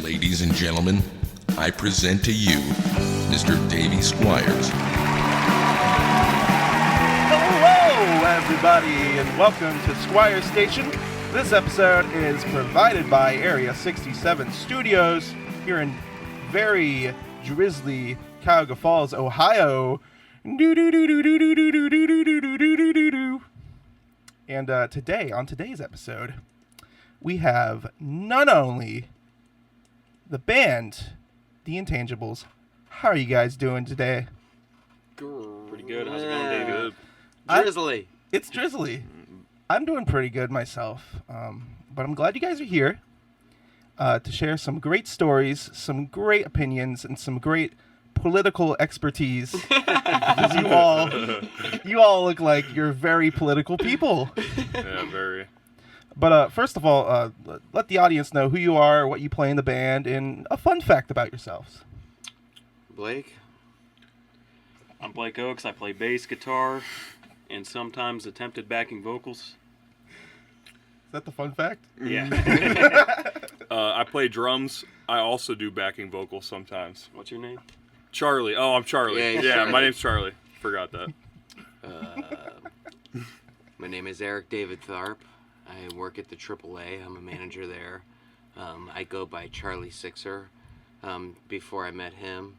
Ladies and gentlemen, I present to you Mr. Davey Squires. Hello, everybody, and welcome to Squires Station. This episode is provided by Area 67 Studios here in very drizzly Cuyahoga Falls, Ohio. And today, on today's episode, we have not only the band, the Intangibles. How are you guys doing today? Pretty good. How's it going, David? Drizzly. It's drizzly. I'm doing pretty good myself, but I'm glad you guys are here to share some great stories, some great opinions, and some great political expertise. Because you all look like you're very political people. Yeah, very. But first of all, let the audience know who you are, what you play in the band, and a fun fact about yourselves. Blake? I'm Blake Oaks. I play bass guitar and sometimes attempted backing vocals. Is that the fun fact? Yeah. I play drums. I also do backing vocals sometimes. What's your name? Charlie. Oh, I'm Charlie. Yeah, Yeah, my Charlie. name's Charlie. Forgot that. My name is Eric David Tharp. I work at the AAA. I'm a manager there. I go by Charlie Sixer before I met him.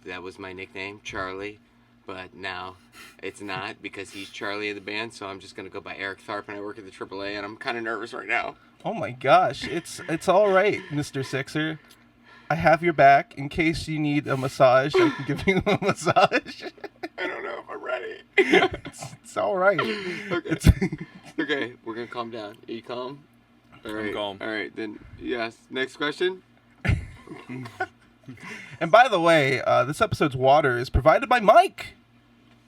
That was my nickname, Charlie. But now it's not because he's Charlie in the band, so I'm just going to go by Eric Tharp, and I work at the AAA, and I'm kind of nervous right now. Oh my gosh, it's all right, Mr. Sixer. I have your back in case you need a massage. I can give you a massage. I don't know if I'm ready. It's all right. Okay. Okay, we're going to calm down. Are you calm? All right. I'm calm. All right, then, yes. Next question. And by the way, this episode's water is provided by Mike.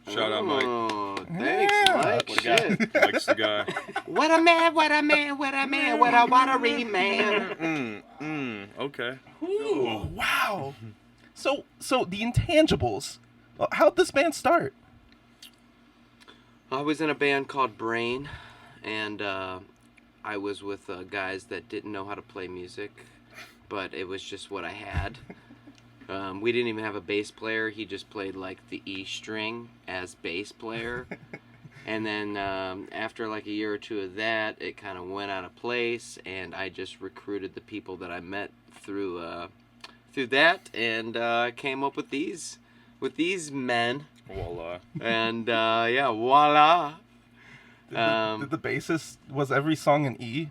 Shout out, Mike. Oh, thanks, Yeah. Mike. What a guy. Shit. Mike's the guy. What a man, what a man, what a man, what a watery man. Okay. Ooh, wow. So the Intangibles. How'd this band start? I was in a band called Brain, and I was with guys that didn't know how to play music, but it was just what I had. We didn't even have a bass player. He just played like the E string as bass player. And then after like a year or two of that, it kind of went out of place, and I just recruited the people that I met through that, and came up with these men. Voila. And yeah, voila. Did the bassist, was every song in E?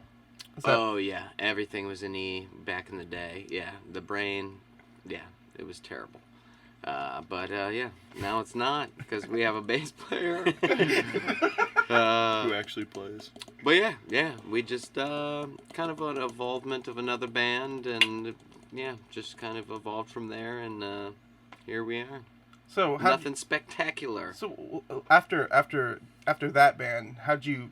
Is that- Oh yeah, everything was in E back in the day. Yeah, the Brain, yeah, it was terrible. But yeah, now it's not because we have a bass player. Who actually plays? But yeah, we just kind of an evolvement of another band, and yeah, just kind of evolved from there, and here we are. So Nothing spectacular. So after that band, how'd you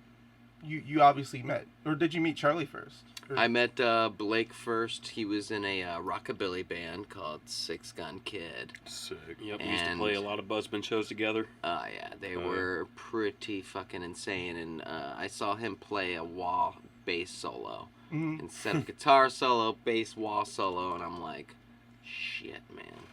obviously met, or did you meet Charlie first? Or- I met Blake first. He was in a rockabilly band called Six Gun Kid. Sick. Yep, we used to And- play a lot of Buzzbin shows together. Yeah, they were pretty fucking insane, and I saw him play a wah bass solo. Mhm. Instead of guitar solo, bass wah solo, and I'm like, shit, man.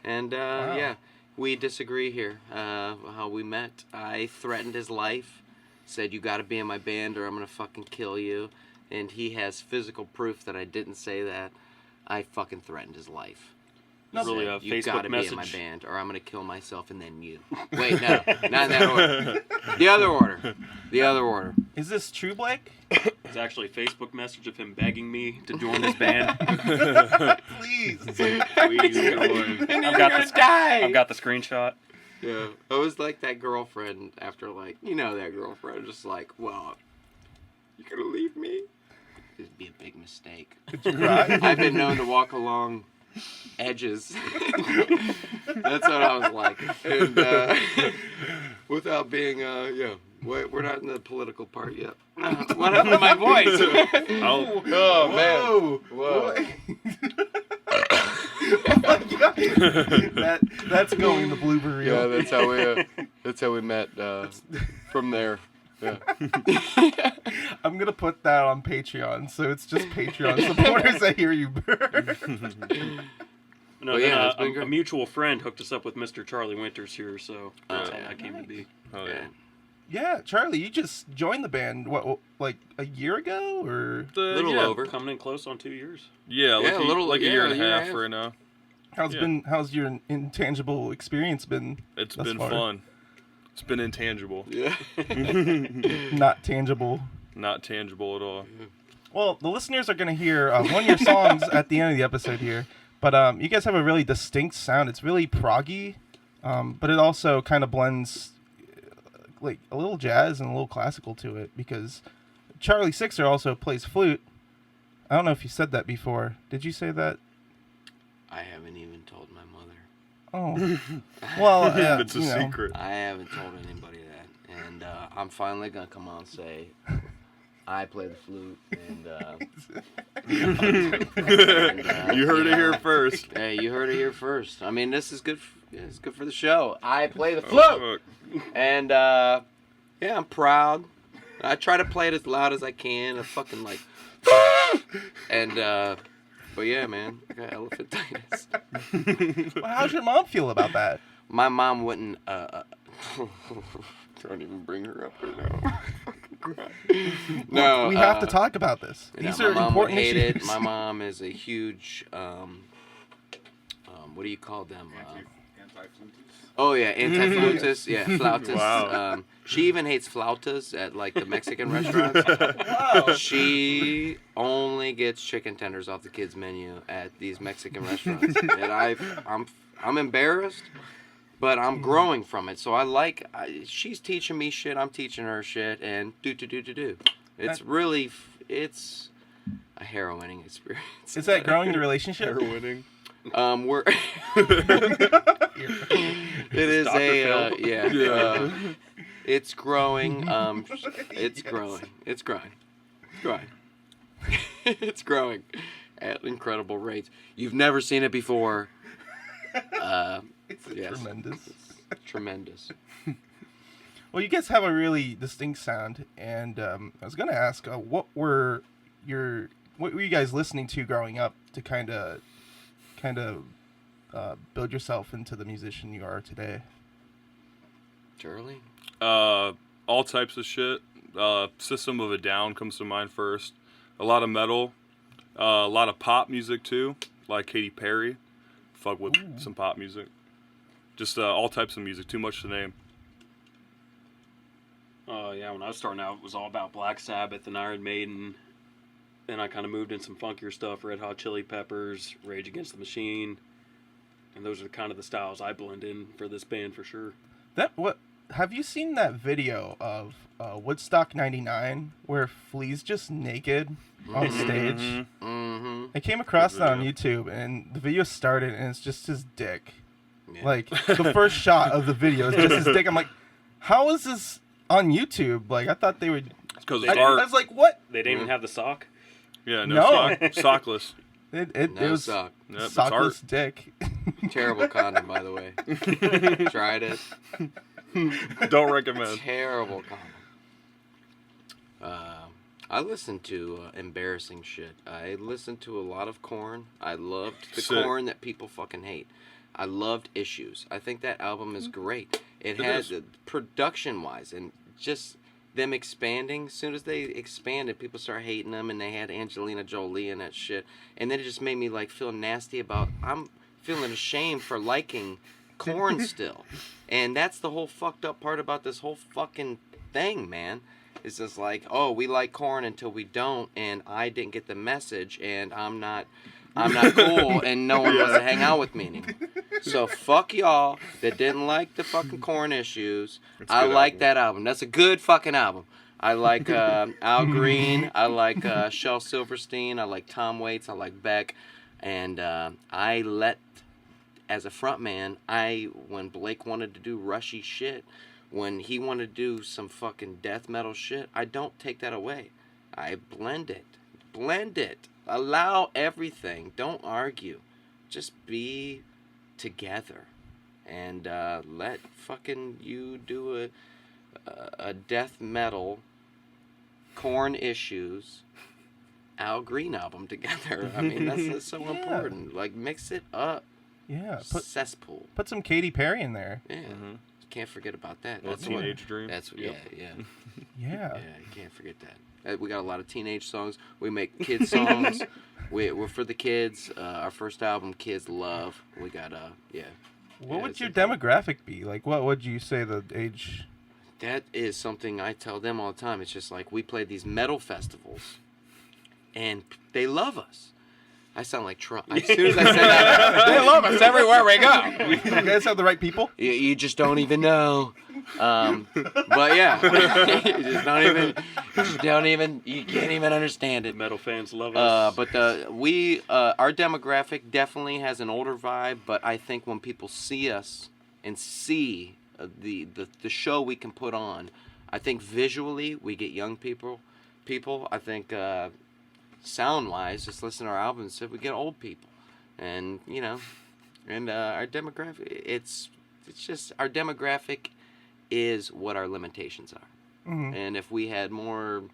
And Wow. yeah, we disagree here. How we met, I threatened his life, said you gotta be in my band or I'm gonna fucking kill you. And he has physical proof that I didn't say that. I fucking threatened his life. No, Said, really a you Facebook gotta be in my message. band or I'm gonna kill myself and then you. Wait, no, not in that order. The other order. The other order. Is this true, Blake? It's actually a Facebook message of him begging me to join his band. Please. Please join. And I've got gonna the die. I've got the screenshot. Yeah, I was like that girlfriend after, like, you know that girlfriend, just like, well, you gonna leave me? It'd be a big mistake. Did you cry? I've been known to walk along edges. That's what I was like. And without being, yeah, we're not in the political part yet. What happened to my voice? Oh, Oh, man. Whoa. Whoa. Oh my God. That's going in the blooper reel. Yeah, that's how we met from there. Yeah. I'm gonna put that on Patreon, so it's just Patreon supporters that hear you burn. No, Well, then, yeah, it's been a great. mutual friend hooked us up with Mr. Charlie Winters here, so that's how yeah. that came to be. Oh, yeah. Yeah, Charlie, you just joined the band. What, like a year ago, or Little yeah. over. Coming in close on 2 years. Yeah, like Yeah, a year and a year half right now. Yeah. how's your intangible experience been? It's thus been far? fun. It's been intangible. Yeah. Not tangible. Not tangible at all. Well, the listeners are gonna hear one of your songs at the end of the episode here, but you guys have a really distinct sound. It's really proggy, but it also kind of blends like a little jazz and a little classical to it, because Charlie Sixer also plays flute. I don't know if you said that before. Did you say that? I haven't even told my mother. Oh, well, It's a secret. I haven't told anybody that. And I'm finally going to come on and say, I play the flute. And, You heard it here first. Hey, you heard it here first. I mean, this is good. It's good for the show. I play the flute. Oh, fuck. And, yeah, I'm proud. I try to play it as loud as I can. I fucking like... And, but yeah, man, I got elephantitis. Well, how's your mom feel about that? My mom wouldn't, don't even bring her up right now. No, We have to talk about this. These my are mom would important hate issues. it. My mom is a huge, what do you call them? Oh yeah, anti-flautist. Yeah, flautist. Wow. She even hates flautas at like the Mexican restaurants. Wow. She only gets chicken tenders off the kids' menu at these Mexican restaurants, and I'm embarrassed, but I'm growing from it. So she's teaching me shit, I'm teaching her shit, and do. It's really it's a harrowing experience. Is that growing the relationship? Winning. We're it is Dr. a Phil. yeah. It's growing. It's growing. It's growing. It's growing. It's growing at incredible rates. You've never seen it before. It's Yes. tremendous. Tremendous. Well, you guys have a really distinct sound, and I was gonna ask, what were you guys listening to growing up to kind of build yourself into the musician you are today? Charlie? All types of shit. System of a Down comes to mind first. A lot of metal. A lot of pop music too, like Katy Perry. Fuck with some pop music. Just all types of music. Too much to name. Yeah, when I was starting out, it was all about Black Sabbath and Iron Maiden. Then I kind of moved in some funkier stuff, Red Hot Chili Peppers, Rage Against the Machine. And those are kind of the styles I blend in for this band for sure. Have you seen that video of Woodstock '99 where Flea's just naked on stage? Mm-hmm. I came across Good that on video. YouTube, and the video started, and it's just his dick. Yeah. Like, the first shot of the video is just his dick. I'm like, how is this on YouTube? Like, I thought they would... It's because I it's art. was like, what? They didn't even have the sock. Yeah, No. no. Sockless. It No was sock. Yep, it's sockless art. dick. Terrible condom, by the way. Tried it. Don't recommend. Terrible condom. I listened to embarrassing shit. I listened to a lot of Korn. I loved the Sick. Korn that people fucking hate. I loved Issues. I think that album is great. It It has is. production-wise and just them expanding. As soon as they expanded, people start hating them, and they had Angelina Jolie and that shit. And then it just made me like feel nasty about. I'm feeling ashamed for liking Korn still, and that's the whole fucked up part about this whole fucking thing, man. It's just like, oh, we like Korn until we don't, and I didn't get the message, and I'm not cool, and no one wants to hang out with me anymore. So fuck y'all that didn't like the fucking Korn Issues. It's a I good like album. that album. That's a good fucking album. I like Al Green. I like Shel Silverstein. I like Tom Waits. I like Beck. And I let, as a frontman, when Blake wanted to do rushy shit, when he wanted to do some fucking death metal shit, I don't take that away. I blend it. Blend it. Allow everything. Don't argue. Just be together. And let fucking you do a death metal, Korn Issues, Al Green album together. I mean, that's so Yeah. important. Like, mix it up. Yeah. Cesspool. Put some Katy Perry in there. Yeah. Can't forget about that. Little That's what- Teenage Dream. That's Yep. yeah. Yeah. Yeah, you can't forget that. We got a lot of teenage songs. We make kids songs. We're for the kids. Our first album, kids love. We got yeah. What Yeah, would it's your important. demographic be? Like, what would you say the age? That is something I tell them all the time. It's just like we play these metal festivals, and they love us. I sound like Trump. As soon as I say that, they love us everywhere we go. You guys have the right people? You just don't even know. But yeah, you can't even understand it. Metal fans love us. But our demographic definitely has an older vibe. But I think when people see us and see the show we can put on, I think visually we get young people. I think sound wise, just listen to our albums, we get old people, and our demographic. It's just our demographic is what our limitations are. And if we had more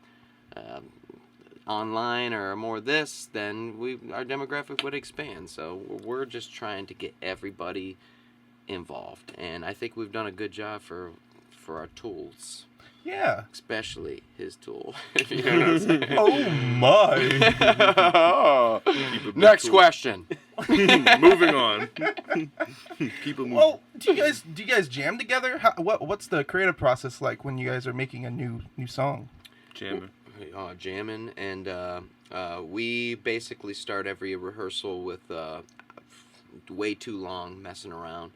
online or more this, then our demographic would expand. So we're just trying to get everybody involved, and I think we've done a good job for our tools, Yeah. especially his tool. You know what I'm saying? Oh my. Keep it Next cool. question. Moving on. Keep it moving. Well, do you guys jam together? What's the creative process like when you guys are making a new song? Jamming. Jamming, and we basically start every rehearsal with way too long messing around.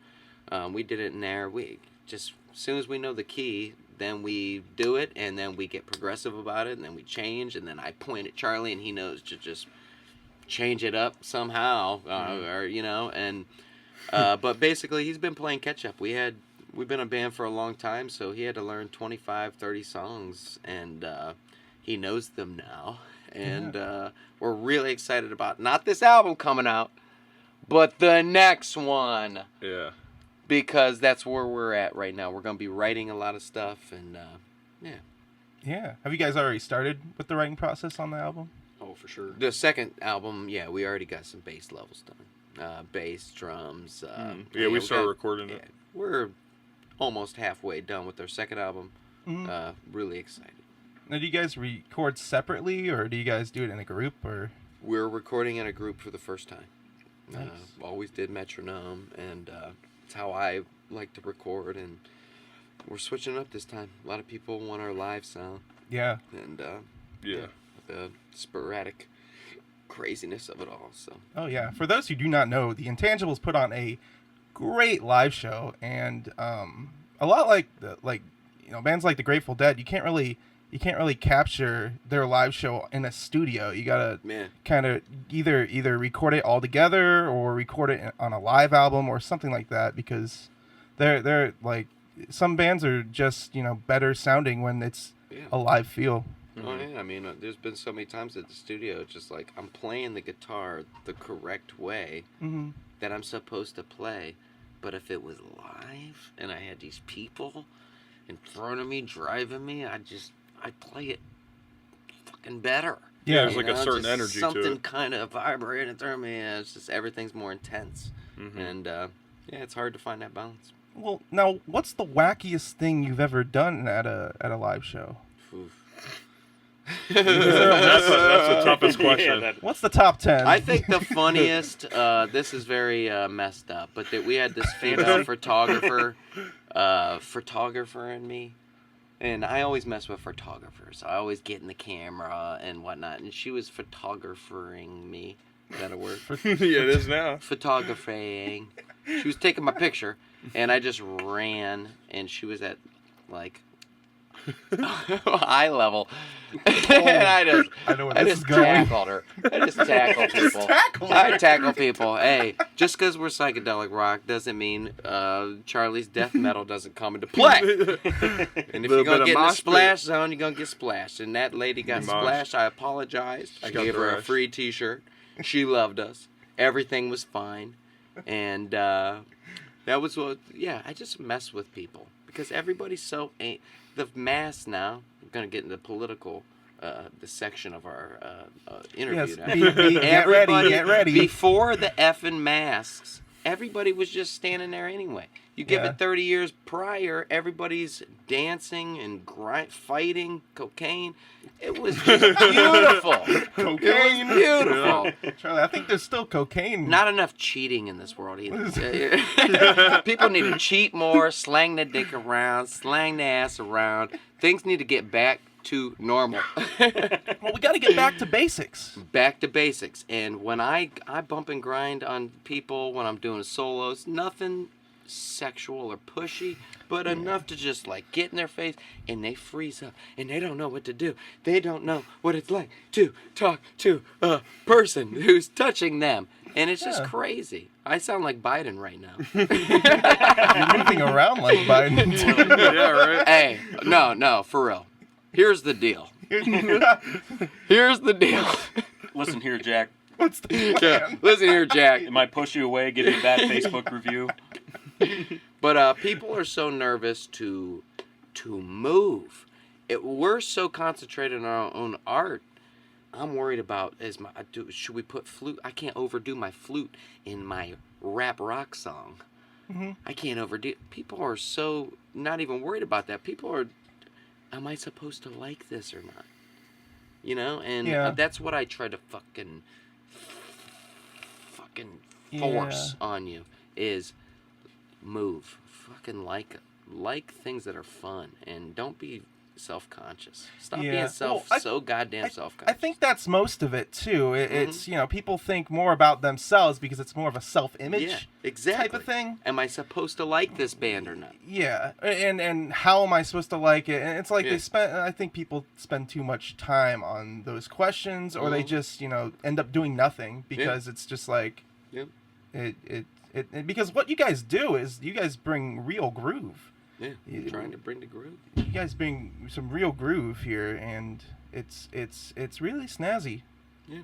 We did it in there. We just, as soon as we know the key, then we do it, and then we get progressive about it, and then we change, and then I point at Charlie, and he knows to just change it up somehow, but basically he's been playing catch up. We've been a band for a long time, so he had to learn 25, 30 songs, and he knows them now, and we're really excited about not this album coming out, but the next one. Yeah. Because that's where we're at right now. We're going to be writing a lot of stuff, and yeah. Yeah. Have you guys already started with the writing process on the album? Oh, for sure. The second album, yeah, we already got some bass levels done. Bass, drums. Yeah, we started got- recording yeah, it. we're almost halfway done with our second album. Really excited. Now, do you guys record separately, or do you guys do it in a group, or? We're recording in a group for the first time. Nice. Always did metronome, and it's how I like to record, and we're switching up this time. A lot of people want our live sound, Yeah. and Yeah. the sporadic craziness of it all. So Oh yeah. For those who do not know, the Intangibles put on a great live show, and a lot like bands like the Grateful Dead, you can't really capture their live show in a studio. You gotta man, kind of either record it all together or record it on a live album or something like that, because they're like, some bands are just better sounding when it's yeah. a live feel. Oh yeah, I mean, there's been so many times at the studio, it's just like I'm playing the guitar the correct way that I'm supposed to play, but if it was live and I had these people in front of me driving me, I'd play it fucking better. Yeah. There's like a certain just energy to something it. kind of vibrating through me. It's just everything's more intense, and yeah, it's hard to find that balance. Well, now, what's the wackiest thing you've ever done at a live show? Oof. That's the toughest question. Yeah, What's the top 10? I think the funniest, this is very messed up, but that we had this female photographer and me, and I always mess with photographers. I always get in the camera and whatnot, and she was photographering me. Is that a word? Yeah, it is now. Photographing. She was taking my picture, and I just ran, and she was at, like, eye level. And I know where this is just going. tackled her. I just tackled people. I tackle people. Hey, just because we're psychedelic rock doesn't mean Charlie's death metal doesn't come into play. And if Little you're going bit to of get in the mosh pit. splash zone, you're going to get splashed. And that lady got Mosh. splashed. I apologized. I got gave her a thrashed. free t-shirt. She loved us. Everything was fine. And that was what, yeah, I just mess with people. because everybody's so the mass now. I'm gonna get into political. The section of our interview. Yes, get ready. Before the effing masks, everybody was just standing there anyway. You give it 30 years prior, everybody's dancing and fighting, cocaine. It was just beautiful. Cocaine. It was beautiful. Charlie, I think there's still cocaine. Not enough cheating in this world either. People need to cheat more, slang the dick around, slang the ass around. Things need to get back to normal. Well, we got to get back to basics. Back to basics. And when I bump and grind on people when I'm doing solos, nothing sexual or pushy, but enough to just like get in their face and they freeze up and they don't know what to do. They don't know what it's like to talk to a person who's touching them. And it's just crazy. I sound like Biden right now. You're moving around like Biden. Yeah, right. Hey, no, for real. Here's the deal. Here's the deal. Listen here, Jack. What's the plan? Listen here, Jack. It might push you away, give you a bad Facebook review. But people are so nervous to move. We're so concentrated on our own art. I'm worried about should we put flute? I can't overdo my flute in my rap rock song. Mm-hmm. I can't overdo. People are so not even worried about that. People are, am I supposed to like this or not? You know, and that's what I try to fucking force on you is move. Fucking like things that are fun and don't be self-conscious. Stop being so goddamn self-conscious. I think that's most of it too. It's people think more about themselves because it's more of a self-image type of thing. Am I supposed to like this band or not? Yeah, and how am I supposed to like it? And it's like I think people spend too much time on those questions, or they just end up doing nothing because it's just like because what you guys do is you guys bring real groove. Yeah, trying to bring the groove. You guys bring some real groove here, and it's really snazzy. Yeah.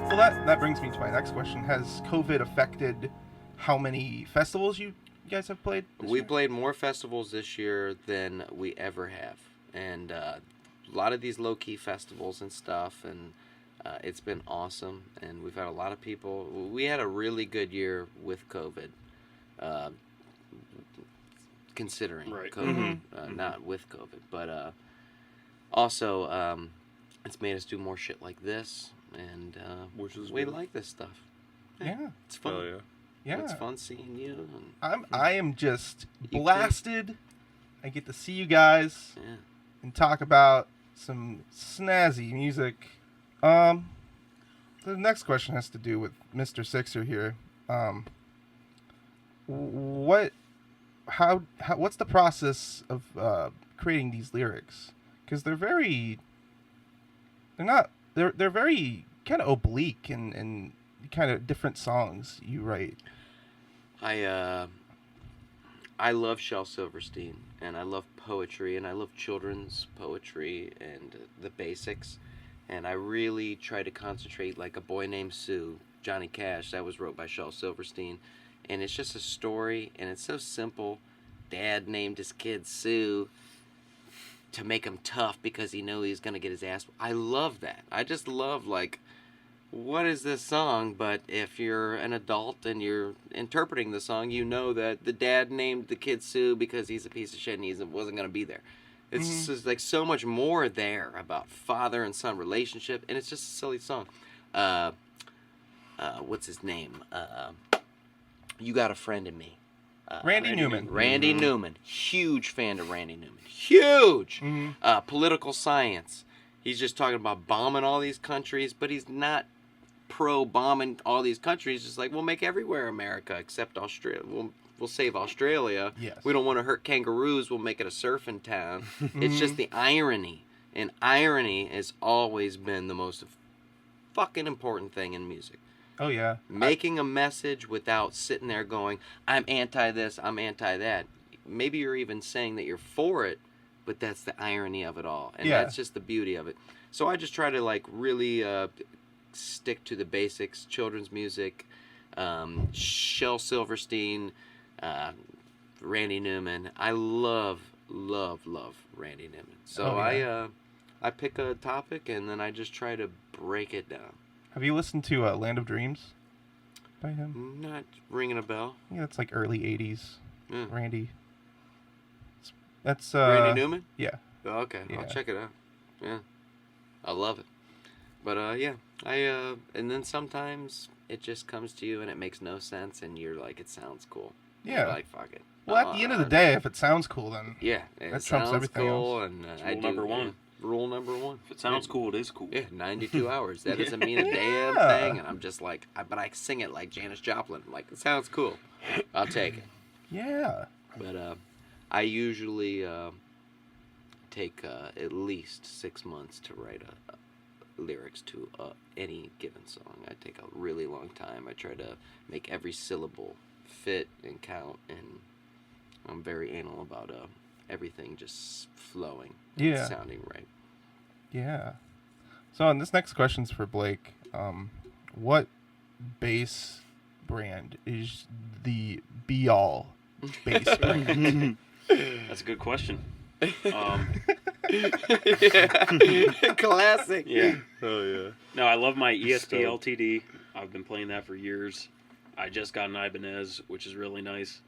Well, that brings me to my next question. Has COVID affected how many festivals you guys have played this We year? played more festivals this year than we ever have. And a lot of these low-key festivals and stuff, and it's been awesome. And we've had a lot of people. We had a really good year with COVID. Considering COVID, not with COVID, but also it's made us do more shit like this, and Which is we good. like this stuff. Yeah. It's fun. Hell yeah. Yeah. It's fun seeing you. And, I am just You blasted. I get to see you guys yeah. and talk about some snazzy music. The next question has to do with Mr. Sixer here. What's the process of creating these lyrics? Because they're very kind of oblique and kind of different songs you write. I love Shel Silverstein, and I love poetry, and I love children's poetry and the basics, and I really try to concentrate like A Boy Named Sue, Johnny Cash, that was wrote by Shel Silverstein, and it's just a story, and it's so simple. Dad named his kid Sue to make him tough because he knew he's going to get his ass. I love that. I just love, like, what is this song? But if you're an adult and you're interpreting the song, you know that the dad named the kid Sue because he's a piece of shit and he wasn't going to be there. It's just like so much more there about father and son relationship, and it's just a silly song. What's his name? You Got a Friend in Me. Randy Newman. Randy Newman. Huge fan of Randy Newman. Huge! Political science. He's just talking about bombing all these countries, but he's not pro-bombing all these countries. Just like, we'll make everywhere America except Australia. We'll save Australia. Yes. We don't want to hurt kangaroos. We'll make it a surfing town. It's just the irony. And irony has always been the most fucking important thing in music. Oh yeah. Making a message without sitting there going, I'm anti this, I'm anti that. Maybe you're even saying that you're for it, but that's the irony of it all. And that's just the beauty of it. So I just try to like really stick to the basics, children's music, Shel Silverstein, Randy Newman. I love Randy Newman. So Oh, yeah. I pick a topic and then I just try to break it down. Have you listened to Land of Dreams by him? Not ringing a bell. Yeah, it's like early 80s. Yeah. Randy. That's Randy Newman? Yeah. Oh, okay, Yeah. I'll check it out. Yeah, I love it. But yeah, and then sometimes it just comes to you and it makes no sense, and you're like, it sounds cool. Yeah. You're like, fuck it. Well, at the end of the day, if it sounds cool, then yeah, it that trumps sounds everything cool, else. and It's I rule do. number one. Rule number one. If it sounds cool, it is cool. Yeah, 92 hours. That doesn't mean a damn Yeah. thing. And I'm just like, but I sing it like Janis Joplin. I'm like, it sounds cool. I'll take it. yeah. But I usually take at least 6 months to write lyrics to any given song. I take a really long time. I try to make every syllable fit and count, and I'm very anal about everything just flowing, Yeah. and sounding right. Yeah. So, and this next question's for Blake. What bass brand is the be-all bass brand? That's a good question. Classic. Yeah. Oh yeah. No, I love my ESP So- LTD. I've been playing that for years. I just got an Ibanez, which is really nice.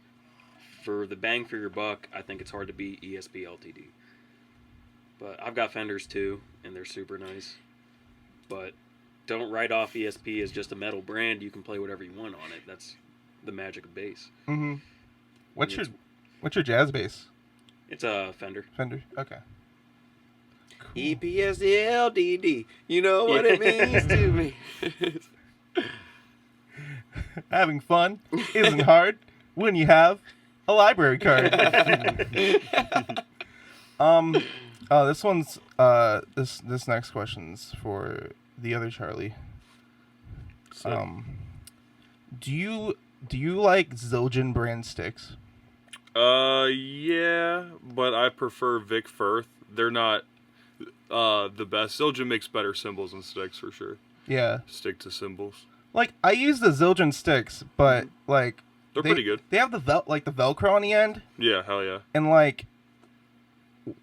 For the bang for your buck, I think it's hard to beat ESP LTD. But I've got Fenders too, and they're super nice. But don't write off ESP as just a metal brand. You can play whatever you want on it. That's the magic of bass. Mm-hmm. What's your jazz bass? It's a Fender. Fender? Okay. Cool. EPSLDD. You know what it means to me. Having fun isn't hard when you have a library card. This one's this next question's for the other Charlie. So, Do you like Zildjian brand sticks? yeah, but I prefer Vic Firth. They're not the best. Zildjian makes better cymbals and sticks for sure. Yeah. Stick to cymbals. Like I use the Zildjian sticks, but like They're pretty good. They have the Velcro on the end, Yeah, hell yeah. and like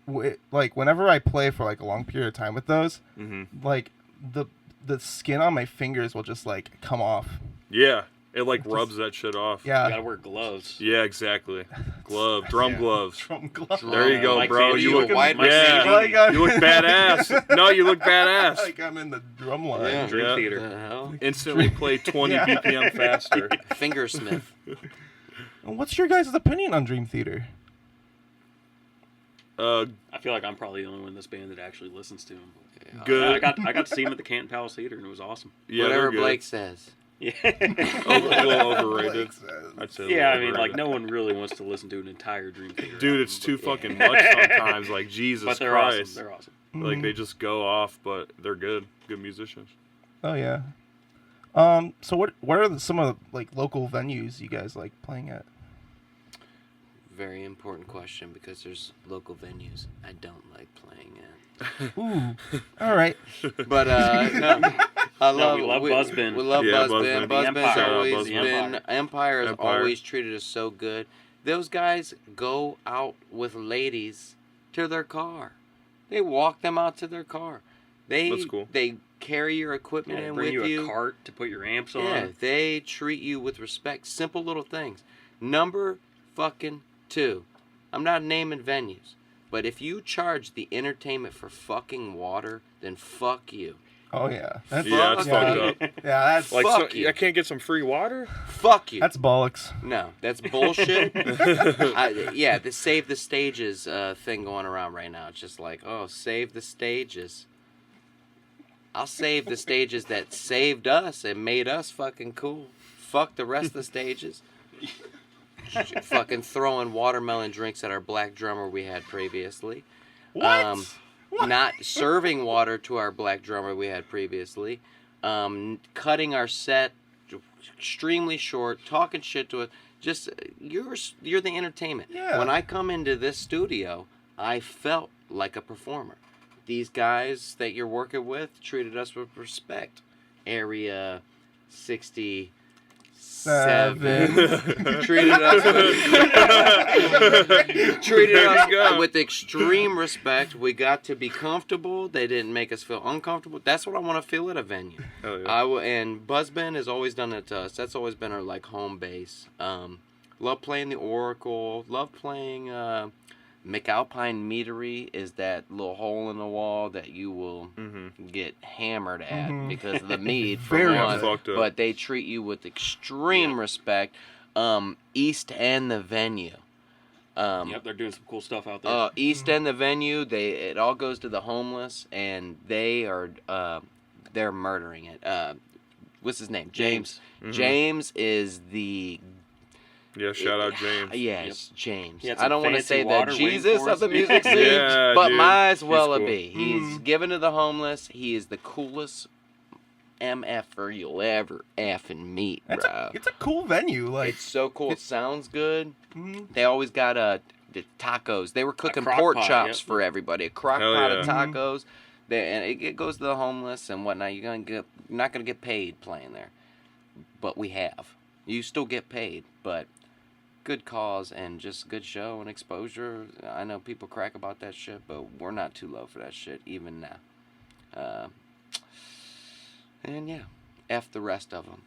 whenever I play for like a long period of time with those, like the skin on my fingers will just like come off. Yeah, it like rubs that shit off. You Yeah. gotta wear gloves. Yeah, exactly. Drum gloves. Drum gloves. There you go, Mike bro. Sandy, You you look look wide- yeah. Like, You look badass. No, you look badass. like I'm in the drum line. Yeah. Dream Yeah. Theater. The hell? Instantly play 20 Yeah. BPM faster. Fingersmith. And what's your guys' opinion on Dream Theater? I feel like I'm probably the only one in this band that actually listens to him. Good. I got to see him at the Canton Palace Theater, and it was awesome. Yeah, Whatever they're good. Blake says. Yeah. A little overrated. Blake says. I'd say a Yeah, I little mean, like, overrated. no one really wants to listen to an entire Dream Theater. Dude, album, it's too but- fucking much sometimes. Like, Jesus But they're Christ. awesome. They're awesome. Like, they just go off, but they're good. Good musicians. Oh yeah. So what are some of the like local venues you guys like playing at? Very important question because there's local venues I don't like playing at. Ooh. All right. But no, I love we love Buzzbin. We love Yeah, Buzzbin. Buzzbin. The Buzzbin's Empire. always Buzzbin. been Empire has Empire. always treated us so good. Those guys go out with ladies to their car. They walk them out to their car. That's cool. They carry your equipment Yeah, in bring with you a cart to put your amps on. Yeah, they treat you with respect. Simple little things. Number fucking 2. I'm not naming venues, but if you charge the entertainment for fucking water, then fuck you. Oh yeah. That's, Yeah, it's yeah. fucked up. Yeah, that's Like, Fuck so, you. I can't get some free water? Fuck you. that's bollocks. No, that's bullshit. Yeah, the save the stages thing going around right now. It's just like, oh, save the stages. I'll save the stages that saved us and made us fucking cool. Fuck the rest of the stages. Fucking throwing watermelon drinks at our black drummer we had previously. What? Not serving water to our black drummer we had previously. Cutting our set extremely short, talking shit to us. Just you're the entertainment. Yeah. When I come into this studio, I felt like a performer. These guys that you're working with treated us with respect. Area 60, 7. treated us with extreme respect. We got to be comfortable. They didn't make us feel uncomfortable. That's what I want to feel at a venue. Hell yeah. And Buzzband has always done it to us. That's always been our like home base. Love playing the Oracle. Love playing McAlpine Meadery is that little hole in the wall that you will get hammered at because of the mead for Very one. fucked up. But they treat you with extreme respect. East End the venue. Yep, they're doing some cool stuff out there. East End the venue. It all goes to the homeless, and they're murdering it. What's his name? James. James is the. Yeah, shout out James. Yes, James. He had I some don't want to fancy say the water waiting Jesus for of the us. music scene, Yeah, but dude. might as well He's cool. be. He's given to the homeless. He is the coolest MFer you'll ever effing meet, bro. It's a cool venue. Like, It's so cool. It sounds good. Mhm. They always got the tacos. They were cooking crock pork pot, chops yep. for everybody. A crock Hell pot yeah. of tacos. And it goes to the homeless and whatnot. You're not gonna get paid playing there, but we have. You still get paid, but good cause and just good show and exposure. I know people crack about that shit, but we're not too low for that shit even now. And yeah. F the rest of them.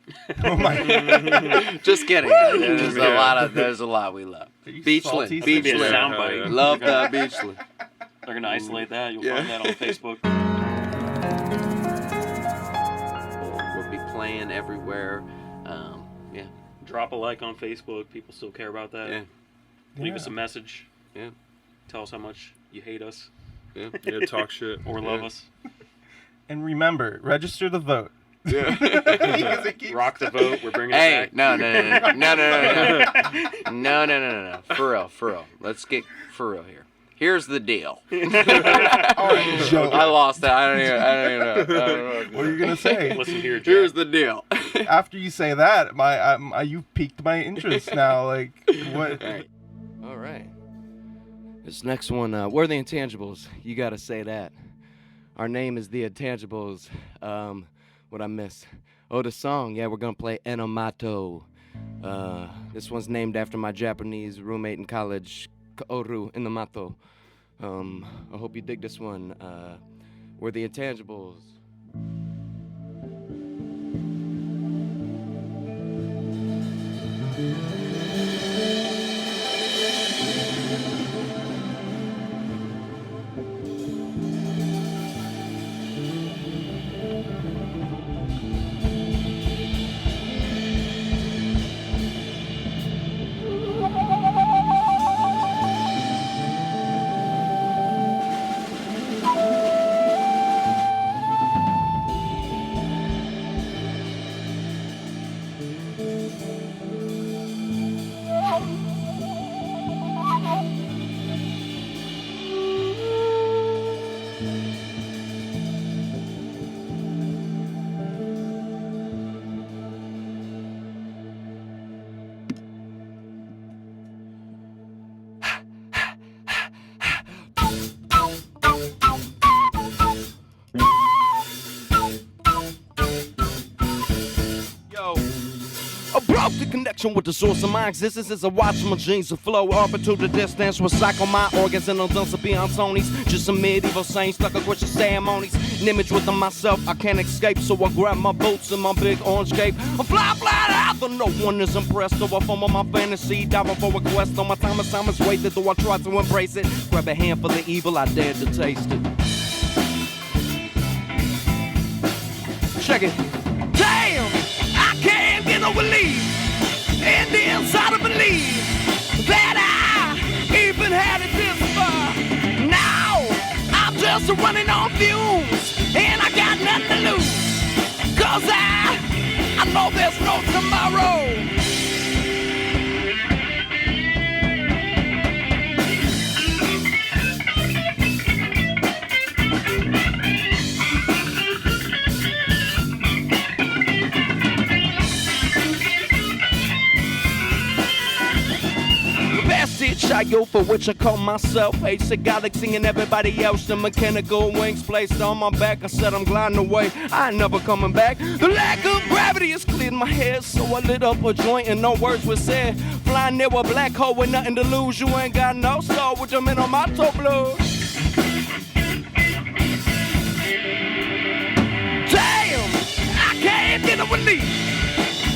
oh my. Just kidding. There's Yeah. there's a lot we love. Are you Beachland. salty? Be a Beachland. soundbite. Yeah. Love the Beachland. They're gonna isolate that. You'll Yeah. find that on Facebook. We'll be playing everywhere. Yeah. Drop a like on Facebook. People still care about that. Yeah. Leave us a message. Yeah. Tell us how much you hate us Yeah. Yeah, talk shit. or love Yeah. us. And remember, register the vote. Yeah. Because it keeps- Rock the vote. We're bringing Hey, it back. no. For real. Let's get for real here. Here's the deal. All right, Joe. I lost that. I don't even know. What are you gonna say? Listen here, Jack. Here's the deal. After you say that, you piqued my interest now. Like, what? All right. This next one, we're the Intangibles. You gotta say that. Our name is the Intangibles. What I missed? Oh, the song. Yeah, we're gonna play Enomato. This one's named after my Japanese roommate in college, Kaoru Enomato. I hope you dig this one. We're the Intangibles. Broke the connection with the source of my existence as I watch my genes to flow up into the distance. Recycle my organs and those of beyond Sony's. Just some medieval saints stuck with Christian ceremonies. An image within myself I can't escape, so I grab my boots and my big orange cape. I fly out, but no one is impressed. So I form my fantasy, diving for a quest. On my time assignments wasted, though I try to embrace it. Grab a handful of evil, I dare to taste it. Check it. Damn, I can't get no relief. And the inside I believe that I even had it this far. Now I'm just running on fumes, and I got nothing to lose. 'Cause I know there's no tomorrow. style for which I call myself Ace of Galaxy and everybody else. The mechanical wings placed on my back. I said I'm gliding away, I ain't never coming back. The lack of gravity has cleared my head, so I lit up a joint and no words were said. Flying near a black hole with nothing to lose. You ain't got no soul with them in on my toe blue. Damn, I can't get a relief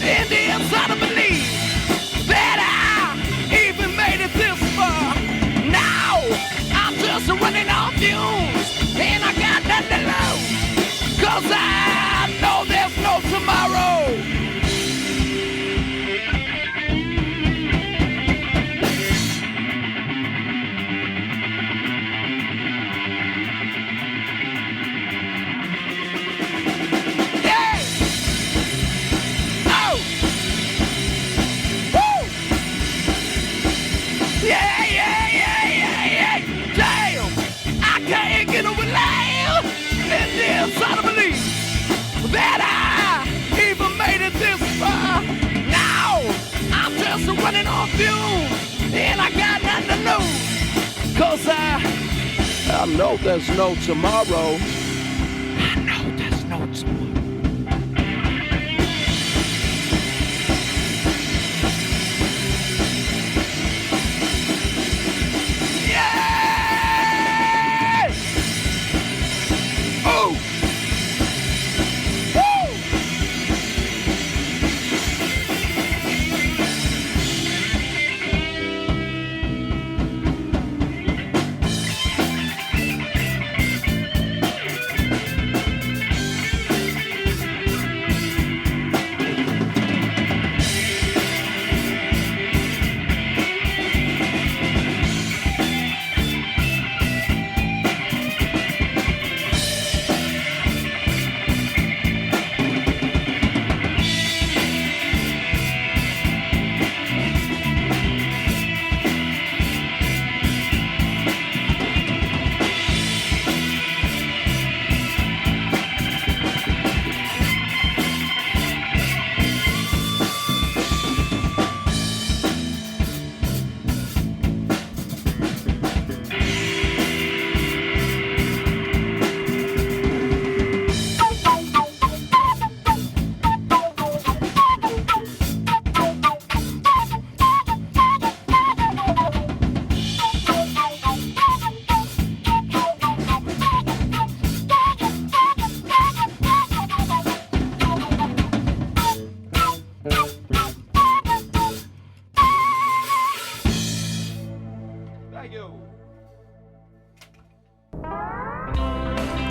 in the inside of believe that I even made it this far. Now I'm just running on fumes and I got nothing to lose, 'cause I know there's no tomorrow. Inside of belief that I even made it this far. Now I'm just running on fumes and I got nothing to lose, 'cause I know there's no tomorrow. I know there's no tomorrow.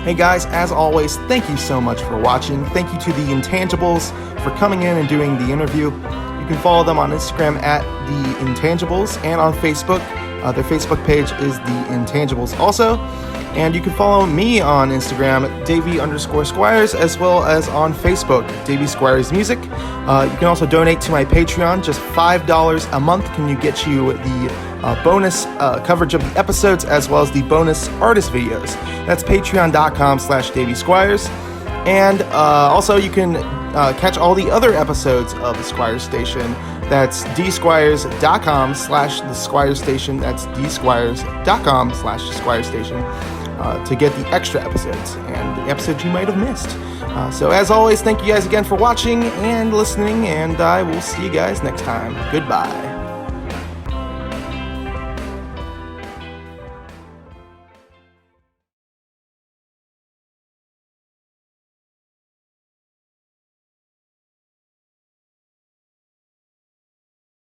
Hey guys, as always, thank you so much for watching. Thank you to the Intangibles for coming in and doing the interview. You can follow them on Instagram at the Intangibles and on Facebook. Their Facebook page is the Intangibles also. And you can follow me on Instagram, Davey_Squires, as well as on Facebook, Davey Squires Music. You can also donate to my Patreon. Just $5 a month can get you the bonus coverage of the episodes as well as the bonus artist videos. That's patreon.com/Davey Squires. And also you can catch all the other episodes of the Squires Station. That's dsquires.com/the Squires Station. That's dsquires.com/the Squires Station to get the extra episodes and the episodes you might have missed. So as always, thank you guys again for watching and listening, and I will see you guys next time. Goodbye.